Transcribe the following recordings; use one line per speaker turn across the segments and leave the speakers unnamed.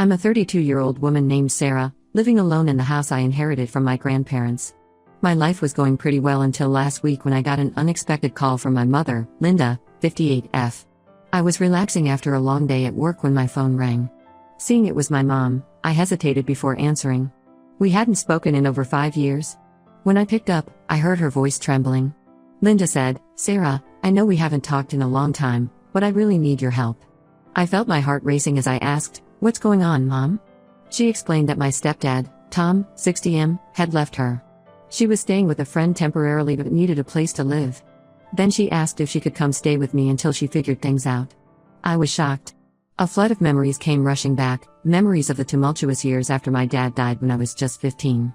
I'm a 32-year-old woman named Sarah, living alone in the house I inherited from my grandparents. My life was going pretty well until last week when I got an unexpected call from my mother, Linda, 58F. I was relaxing after a long day at work when my phone rang. Seeing it was my mom, I hesitated before answering. We hadn't spoken in over 5 years. When I picked up, I heard her voice trembling. Linda said, "Sarah, I know we haven't talked in a long time, but I really need your help." I felt my heart racing as I asked, "What's going on, Mom?" She explained that my stepdad, Tom, 60M, had left her. She was staying with a friend temporarily but needed a place to live. Then she asked if she could come stay with me until she figured things out. I was shocked. A flood of memories came rushing back, memories of the tumultuous years after my dad died when I was just 15.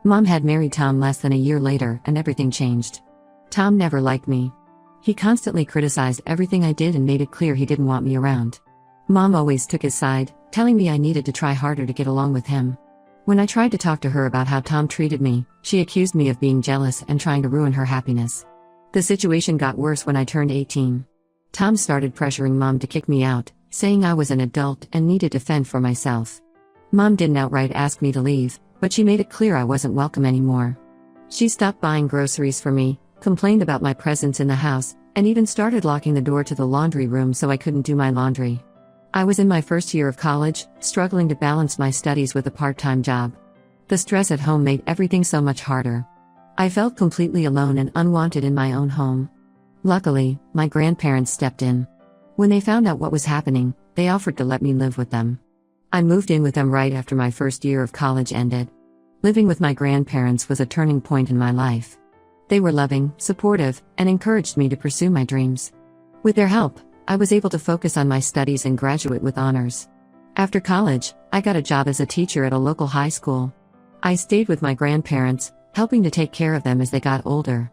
Mom had married Tom less than a year later and everything changed. Tom never liked me. He constantly criticized everything I did and made it clear he didn't want me around. Mom always took his side, telling me I needed to try harder to get along with him. When I tried to talk to her about how Tom treated me, she accused me of being jealous and trying to ruin her happiness. The situation got worse when I turned 18. Tom started pressuring Mom to kick me out, saying I was an adult and needed to fend for myself. Mom didn't outright ask me to leave, but she made it clear I wasn't welcome anymore. She stopped buying groceries for me, complained about my presence in the house, and even started locking the door to the laundry room so I couldn't do my laundry. I was in my first year of college, struggling to balance my studies with a part-time job. The stress at home made everything so much harder. I felt completely alone and unwanted in my own home. Luckily, my grandparents stepped in. When they found out what was happening, they offered to let me live with them. I moved in with them right after my first year of college ended. Living with my grandparents was a turning point in my life. They were loving, supportive, and encouraged me to pursue my dreams. With their help, I was able to focus on my studies and graduate with honors. After college, I got a job as a teacher at a local high school. I stayed with my grandparents, helping to take care of them as they got older.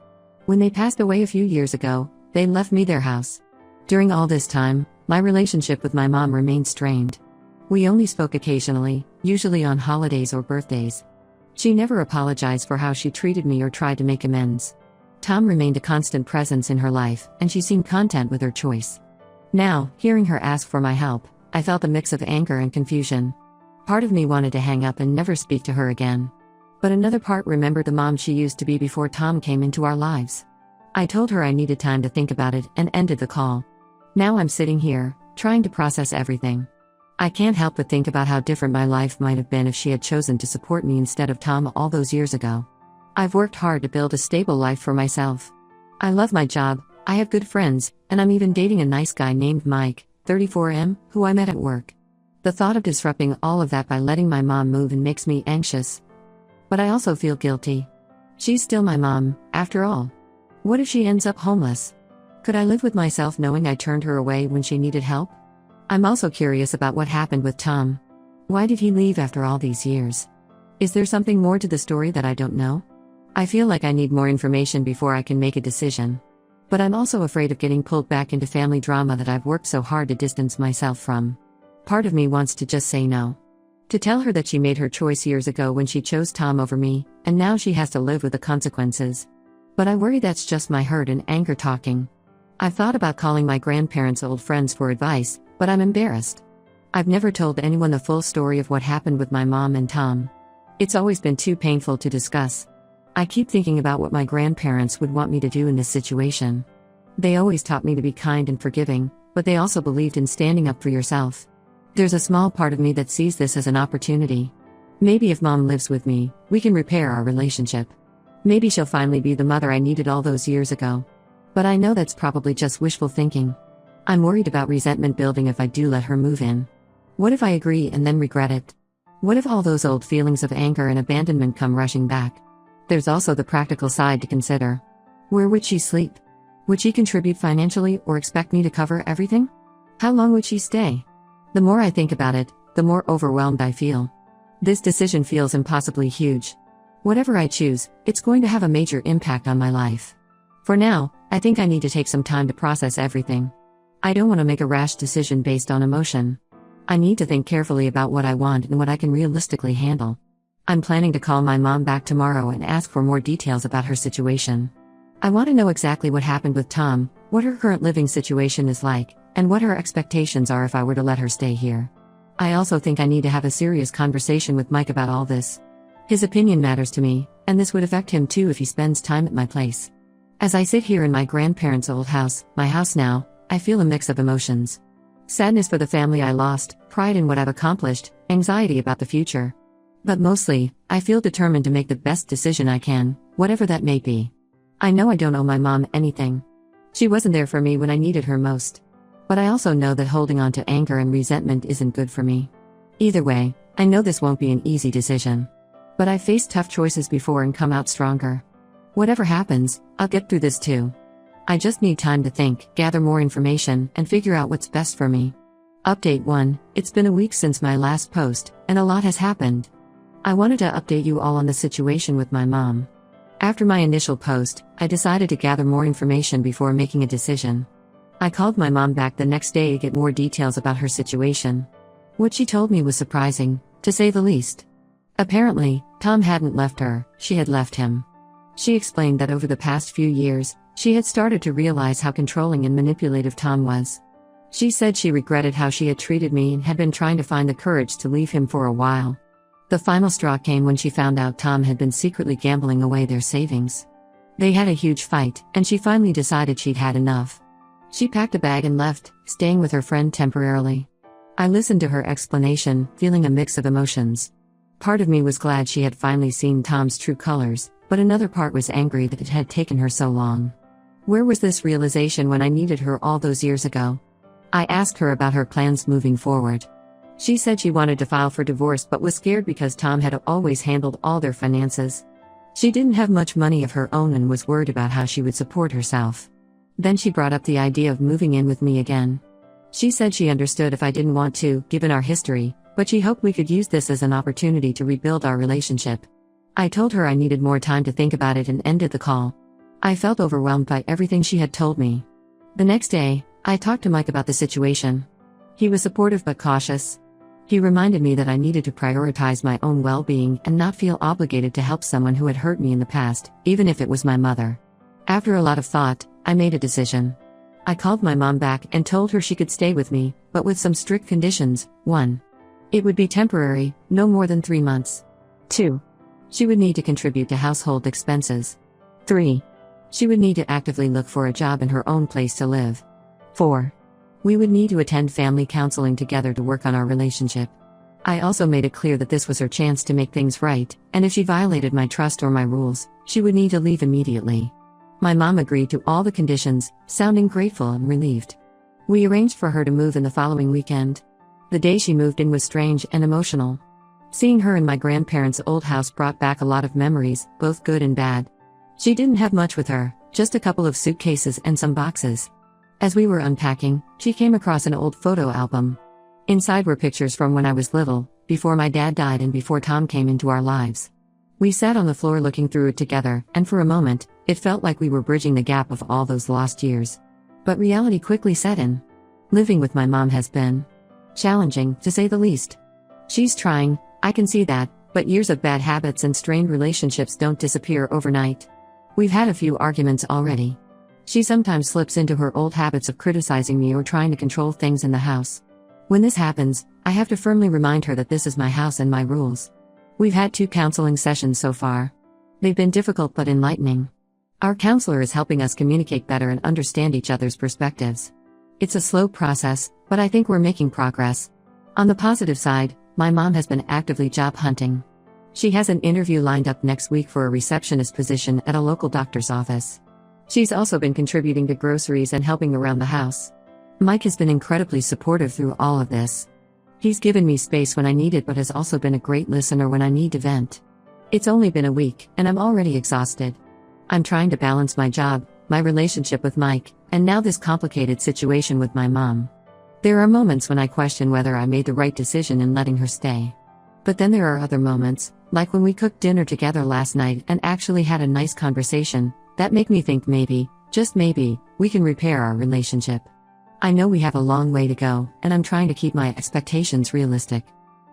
When they passed away a few years ago, they left me their house. During all this time, my relationship with my mom remained strained. We only spoke occasionally, usually on holidays or birthdays. She never apologized for how she treated me or tried to make amends. Tom remained a constant presence in her life, and she seemed content with her choice. Now, hearing her ask for my help, I felt a mix of anger and confusion. Part of me wanted to hang up and never speak to her again. But another part remembered the mom she used to be before Tom came into our lives. I told her I needed time to think about it and ended the call. Now I'm sitting here, trying to process everything. I can't help but think about how different my life might have been if she had chosen to support me instead of Tom all those years ago. I've worked hard to build a stable life for myself. I love my job, I have good friends, and I'm even dating a nice guy named Mike, 34M, who I met at work. The thought of disrupting all of that by letting my mom move in makes me anxious. But I also feel guilty. She's still my mom, after all. What if she ends up homeless? Could I live with myself knowing I turned her away when she needed help? I'm also curious about what happened with Tom. Why did he leave after all these years? Is there something more to the story that I don't know? I feel like I need more information before I can make a decision. But I'm also afraid of getting pulled back into family drama that I've worked so hard to distance myself from. Part of me wants to just say no. To tell her that she made her choice years ago when she chose Tom over me, and now she has to live with the consequences. But I worry that's just my hurt and anger talking. I've thought about calling my grandparents' old friends for advice, but I'm embarrassed. I've never told anyone the full story of what happened with my mom and Tom. It's always been too painful to discuss. I keep thinking about what my grandparents would want me to do in this situation. They always taught me to be kind and forgiving, but they also believed in standing up for yourself. There's a small part of me that sees this as an opportunity. Maybe if Mom lives with me, we can repair our relationship. Maybe she'll finally be the mother I needed all those years ago. But I know that's probably just wishful thinking. I'm worried about resentment building if I do let her move in. What if I agree and then regret it? What if all those old feelings of anger and abandonment come rushing back? There's also the practical side to consider. Where would she sleep? Would she contribute financially or expect me to cover everything? How long would she stay? The more I think about it, the more overwhelmed I feel. This decision feels impossibly huge. Whatever I choose, it's going to have a major impact on my life. For now, I think I need to take some time to process everything. I don't want to make a rash decision based on emotion. I need to think carefully about what I want and what I can realistically handle. I'm planning to call my mom back tomorrow and ask for more details about her situation. I want to know exactly what happened with Tom, what her current living situation is like, and what her expectations are if I were to let her stay here. I also think I need to have a serious conversation with Mike about all this. His opinion matters to me, and this would affect him too if he spends time at my place. As I sit here in my grandparents' old house, my house now, I feel a mix of emotions. Sadness for the family I lost, pride in what I've accomplished, anxiety about the future. But mostly, I feel determined to make the best decision I can, whatever that may be. I know I don't owe my mom anything. She wasn't there for me when I needed her most. But I also know that holding on to anger and resentment isn't good for me. Either way, I know this won't be an easy decision. But I've faced tough choices before and come out stronger. Whatever happens, I'll get through this too. I just need time to think, gather more information, and figure out what's best for me. Update 1. It's been a week since my last post, and a lot has happened. I wanted to update you all on the situation with my mom. After my initial post, I decided to gather more information before making a decision. I called my mom back the next day to get more details about her situation. What she told me was surprising, to say the least. Apparently, Tom hadn't left her, she had left him. She explained that over the past few years, she had started to realize how controlling and manipulative Tom was. She said she regretted how she had treated me and had been trying to find the courage to leave him for a while. The final straw came when she found out Tom had been secretly gambling away their savings. They had a huge fight, and she finally decided she'd had enough. She packed a bag and left, staying with her friend temporarily. I listened to her explanation, feeling a mix of emotions. Part of me was glad she had finally seen Tom's true colors, but another part was angry that it had taken her so long. Where was this realization when I needed her all those years ago? I asked her about her plans moving forward. She said she wanted to file for divorce but was scared because Tom had always handled all their finances. She didn't have much money of her own and was worried about how she would support herself. Then she brought up the idea of moving in with me again. She said she understood if I didn't want to, given our history, but she hoped we could use this as an opportunity to rebuild our relationship. I told her I needed more time to think about it and ended the call. I felt overwhelmed by everything she had told me. The next day, I talked to Mike about the situation. He was supportive but cautious. He reminded me that I needed to prioritize my own well-being and not feel obligated to help someone who had hurt me in the past, even if it was my mother. After a lot of thought, I made a decision. I called my mom back and told her she could stay with me, but with some strict conditions. 1. It would be temporary, no more than 3 months. 2. She would need to contribute to household expenses. 3. She would need to actively look for a job in her own place to live. 4. We would need to attend family counseling together to work on our relationship. I also made it clear that this was her chance to make things right, and if she violated my trust or my rules, she would need to leave immediately. My mom agreed to all the conditions, sounding grateful and relieved. We arranged for her to move in the following weekend. The day she moved in was strange and emotional. Seeing her in my grandparents' old house brought back a lot of memories, both good and bad. She didn't have much with her, just a couple of suitcases and some boxes. As we were unpacking, she came across an old photo album. Inside were pictures from when I was little, before my dad died and before Tom came into our lives. We sat on the floor looking through it together, and for a moment, it felt like we were bridging the gap of all those lost years. But reality quickly set in. Living with my mom has been challenging, to say the least. She's trying, I can see that, but years of bad habits and strained relationships don't disappear overnight. We've had a few arguments already. She sometimes slips into her old habits of criticizing me or trying to control things in the house. When this happens, I have to firmly remind her that this is my house and my rules. We've had 2 counseling sessions so far. They've been difficult but enlightening. Our counselor is helping us communicate better and understand each other's perspectives. It's a slow process, but I think we're making progress. On the positive side, my mom has been actively job hunting. She has an interview lined up next week for a receptionist position at a local doctor's office. She's also been contributing to groceries and helping around the house. Mike has been incredibly supportive through all of this. He's given me space when I need it but has also been a great listener when I need to vent. It's only been a week, and I'm already exhausted. I'm trying to balance my job, my relationship with Mike, and now this complicated situation with my mom. There are moments when I question whether I made the right decision in letting her stay. But then there are other moments, like when we cooked dinner together last night and actually had a nice conversation, that make me think maybe, just maybe, we can repair our relationship. I know we have a long way to go, and I'm trying to keep my expectations realistic.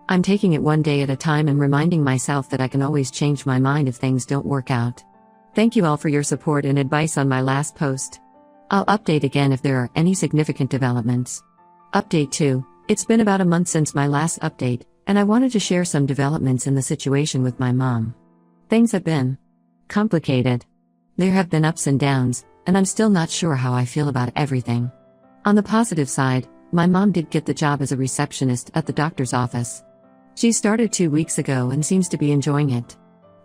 I'm taking it one day at a time and reminding myself that I can always change my mind if things don't work out. Thank you all for your support and advice on my last post. I'll update again if there are any significant developments. Update 2. It's been about a month since my last update, and I wanted to share some developments in the situation with my mom. Things have been complicated. There have been ups and downs, and I'm still not sure how I feel about everything. On the positive side, my mom did get the job as a receptionist at the doctor's office. She started 2 weeks ago and seems to be enjoying it.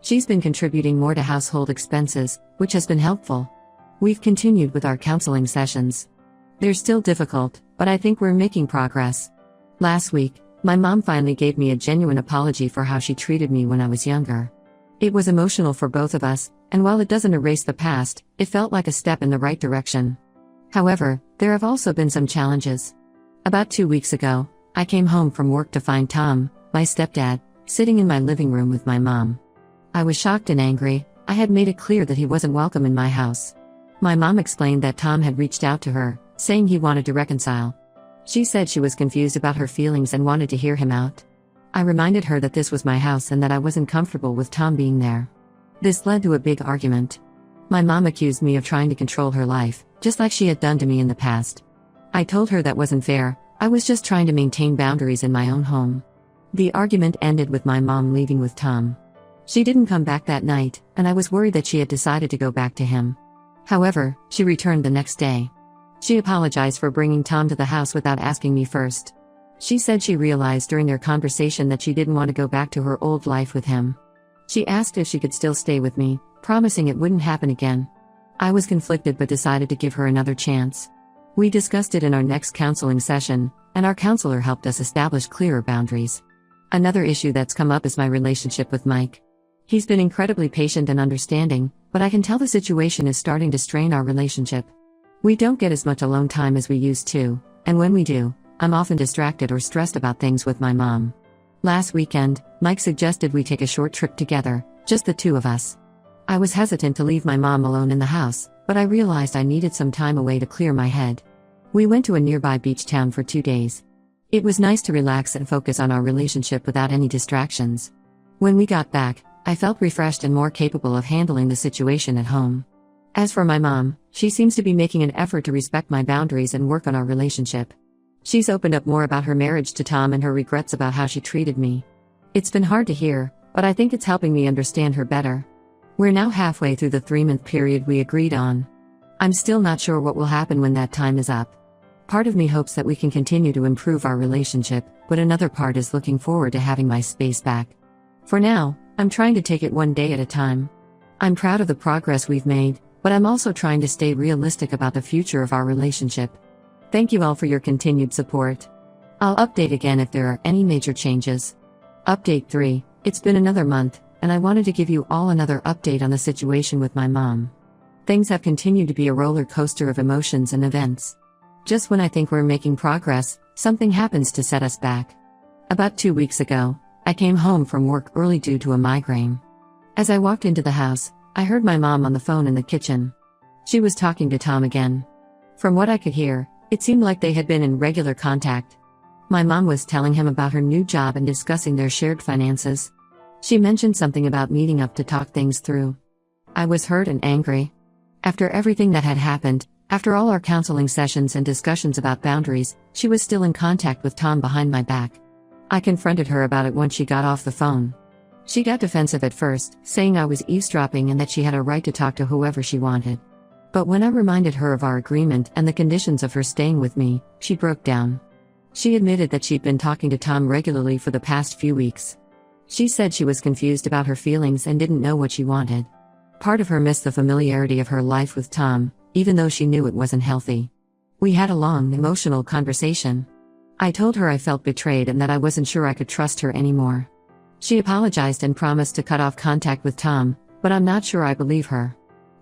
She's been contributing more to household expenses, which has been helpful. We've continued with our counseling sessions. They're still difficult, but I think we're making progress. Last week, my mom finally gave me a genuine apology for how she treated me when I was younger. It was emotional for both of us, and while it doesn't erase the past, it felt like a step in the right direction. However, there have also been some challenges. About 2 weeks ago, I came home from work to find Tom, my stepdad, sitting in my living room with my mom. I was shocked and angry. I had made it clear that he wasn't welcome in my house. My mom explained that Tom had reached out to her, saying he wanted to reconcile. She said she was confused about her feelings and wanted to hear him out. I reminded her that this was my house and that I wasn't comfortable with Tom being there. This led to a big argument. My mom accused me of trying to control her life, just like she had done to me in the past. I told her that wasn't fair. I was just trying to maintain boundaries in my own home. The argument ended with my mom leaving with Tom. She didn't come back that night, and I was worried that she had decided to go back to him. However, she returned the next day. She apologized for bringing Tom to the house without asking me first. She said she realized during their conversation that she didn't want to go back to her old life with him. She asked if she could still stay with me, promising it wouldn't happen again. I was conflicted but decided to give her another chance. We discussed it in our next counseling session, and our counselor helped us establish clearer boundaries. Another issue that's come up is my relationship with Mike. He's been incredibly patient and understanding, but I can tell the situation is starting to strain our relationship. We don't get as much alone time as we used to, and when we do, I'm often distracted or stressed about things with my mom. Last weekend, Mike suggested we take a short trip together, just the two of us. I was hesitant to leave my mom alone in the house, but I realized I needed some time away to clear my head. We went to a nearby beach town for 2 days. It was nice to relax and focus on our relationship without any distractions. When we got back, I felt refreshed and more capable of handling the situation at home. As for my mom, she seems to be making an effort to respect my boundaries and work on our relationship. She's opened up more about her marriage to Tom and her regrets about how she treated me. It's been hard to hear, but I think it's helping me understand her better. We're now halfway through the 3-month period we agreed on. I'm still not sure what will happen when that time is up. Part of me hopes that we can continue to improve our relationship, but another part is looking forward to having my space back. For now, I'm trying to take it one day at a time. I'm proud of the progress we've made, but I'm also trying to stay realistic about the future of our relationship. Thank you all for your continued support. I'll update again if there are any major changes. Update 3, it's been another month, and I wanted to give you all another update on the situation with my mom. Things have continued to be a roller coaster of emotions and events. Just when I think we're making progress, something happens to set us back. About 2 weeks ago, I came home from work early due to a migraine. As I walked into the house, I heard my mom on the phone in the kitchen. She was talking to Tom again. From what I could hear, it seemed like they had been in regular contact. My mom was telling him about her new job and discussing their shared finances. She mentioned something about meeting up to talk things through. I was hurt and angry. After everything that had happened, after all our counseling sessions and discussions about boundaries, she was still in contact with Tom behind my back. I confronted her about it once she got off the phone. She got defensive at first, saying I was eavesdropping and that she had a right to talk to whoever she wanted. But when I reminded her of our agreement and the conditions of her staying with me, she broke down. She admitted that she'd been talking to Tom regularly for the past few weeks. She said she was confused about her feelings and didn't know what she wanted. Part of her missed the familiarity of her life with Tom, even though she knew it wasn't healthy. We had a long, emotional conversation. I told her I felt betrayed and that I wasn't sure I could trust her anymore. She apologized and promised to cut off contact with Tom, but I'm not sure I believe her.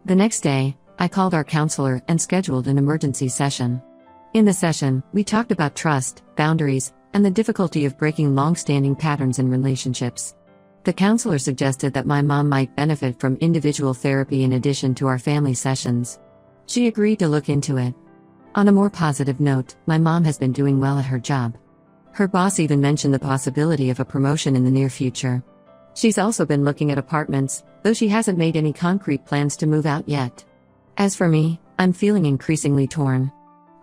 The next day, I called our counselor and scheduled an emergency session. In the session, we talked about trust, boundaries, and the difficulty of breaking long-standing patterns in relationships. The counselor suggested that my mom might benefit from individual therapy in addition to our family sessions. She agreed to look into it. On a more positive note, my mom has been doing well at her job. Her boss even mentioned the possibility of a promotion in the near future. She's also been looking at apartments, though she hasn't made any concrete plans to move out yet. As for me, I'm feeling increasingly torn.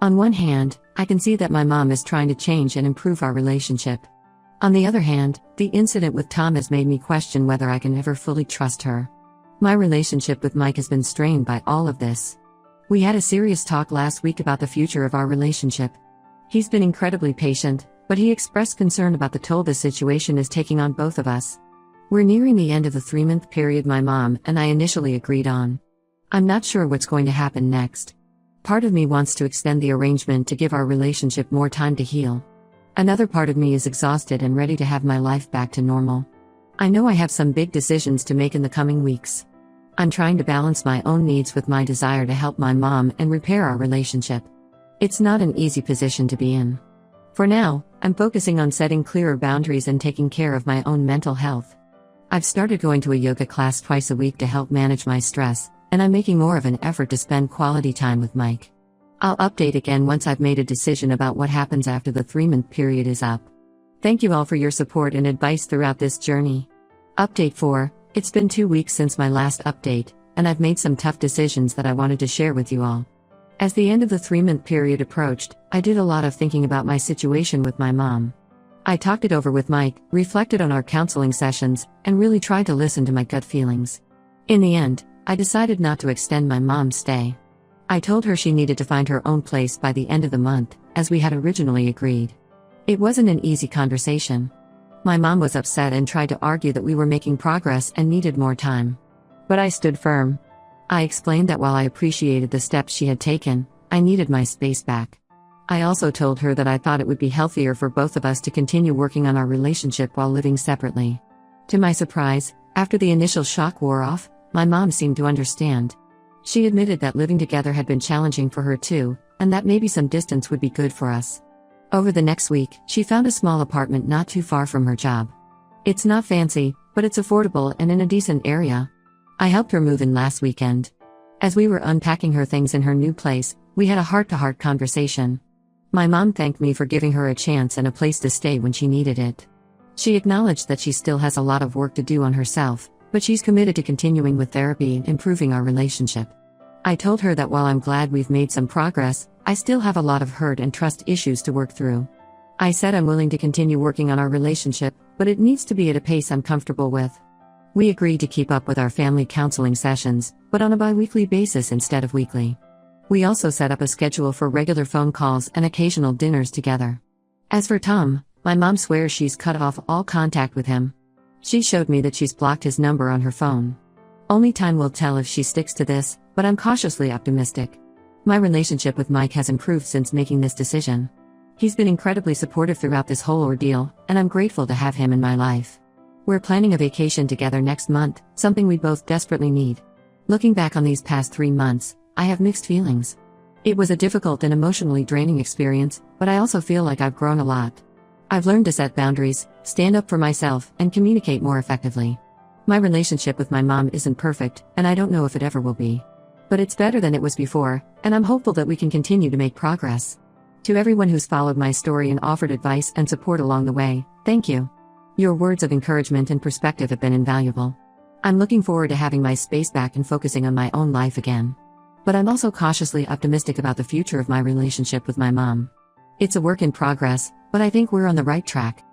On one hand, I can see that my mom is trying to change and improve our relationship. On the other hand, the incident with Tom has made me question whether I can ever fully trust her. My relationship with Mike has been strained by all of this. We had a serious talk last week about the future of our relationship. He's been incredibly patient, but he expressed concern about the toll this situation is taking on both of us. We're nearing the end of the 3-month period my mom and I initially agreed on. I'm not sure what's going to happen next. Part of me wants to extend the arrangement to give our relationship more time to heal. Another part of me is exhausted and ready to have my life back to normal. I know I have some big decisions to make in the coming weeks. I'm trying to balance my own needs with my desire to help my mom and repair our relationship. It's not an easy position to be in. For now, I'm focusing on setting clearer boundaries and taking care of my own mental health. I've started going to a yoga class twice a week to help manage my stress, and I'm making more of an effort to spend quality time with Mike. I'll update again once I've made a decision about what happens after the 3-month period is up. Thank you all for your support and advice throughout this journey. Update 4. It's been 2 weeks since my last update, and I've made some tough decisions that I wanted to share with you all. As the end of the 3-month period approached, I did a lot of thinking about my situation with my mom. I talked it over with Mike, reflected on our counseling sessions, and really tried to listen to my gut feelings. In the end, I decided not to extend my mom's stay. I told her she needed to find her own place by the end of the month, as we had originally agreed. It wasn't an easy conversation. My mom was upset and tried to argue that we were making progress and needed more time. But I stood firm. I explained that while I appreciated the steps she had taken, I needed my space back. I also told her that I thought it would be healthier for both of us to continue working on our relationship while living separately. To my surprise, after the initial shock wore off, my mom seemed to understand. She admitted that living together had been challenging for her too, and that maybe some distance would be good for us. Over the next week, she found a small apartment not too far from her job. It's not fancy, but it's affordable and in a decent area. I helped her move in last weekend. As we were unpacking her things in her new place, we had a heart-to-heart conversation. My mom thanked me for giving her a chance and a place to stay when she needed it. She acknowledged that she still has a lot of work to do on herself, but she's committed to continuing with therapy and improving our relationship. I told her that while I'm glad we've made some progress, I still have a lot of hurt and trust issues to work through. I said I'm willing to continue working on our relationship, but it needs to be at a pace I'm comfortable with. We agreed to keep up with our family counseling sessions, but on a bi-weekly basis instead of weekly. We also set up a schedule for regular phone calls and occasional dinners together. As for Tom, my mom swears she's cut off all contact with him. She showed me that she's blocked his number on her phone. Only time will tell if she sticks to this, but I'm cautiously optimistic. My relationship with Mike has improved since making this decision. He's been incredibly supportive throughout this whole ordeal, and I'm grateful to have him in my life. We're planning a vacation together next month, something we both desperately need. Looking back on these past 3 months, I have mixed feelings. It was a difficult and emotionally draining experience, but I also feel like I've grown a lot. I've learned to set boundaries, stand up for myself, and communicate more effectively. My relationship with my mom isn't perfect, and I don't know if it ever will be. But it's better than it was before, and I'm hopeful that we can continue to make progress. To everyone who's followed my story and offered advice and support along the way, thank you. Your words of encouragement and perspective have been invaluable. I'm looking forward to having my space back and focusing on my own life again. But I'm also cautiously optimistic about the future of my relationship with my mom. It's a work in progress, but I think we're on the right track.